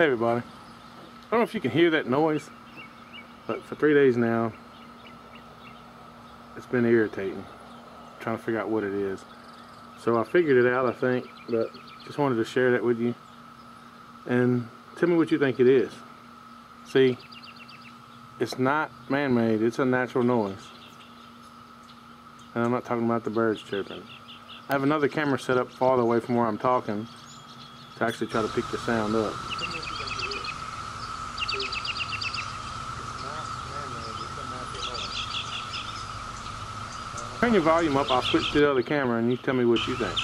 Hey everybody, I don't know if you can hear that noise, but for 3 days now it's been irritating. I'm trying to figure out what it is. So I figured it out, I think, but just wanted to share that with you and tell me what you think it is. See, it's not man-made, it's a natural noise. And I'm not talking about the birds chirping. I have another camera set up farther away from where I'm talking to actually try to pick the sound up. Turn your volume up, I'll switch to the other camera and you tell me what you think.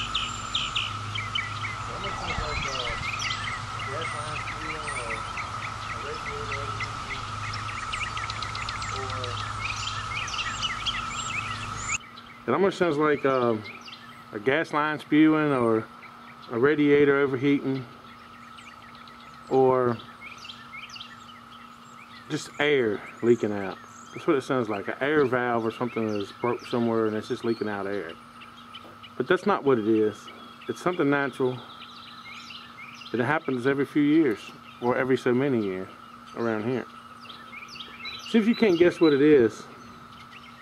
It almost sounds like a gas line spewing, or a radiator overheating, or just air leaking out. That's what it sounds like. An air valve or something is broke somewhere and it's just leaking out air. But that's not what it is. It's something natural. It happens every few years, or every so many years around here. See if you can't guess what it is.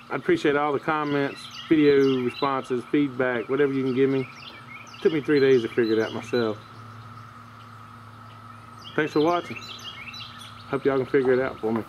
I'd appreciate all the comments, video responses, feedback, whatever you can give me. It took me 3 days to figure it out myself. Thanks for watching. Hope y'all can figure it out for me.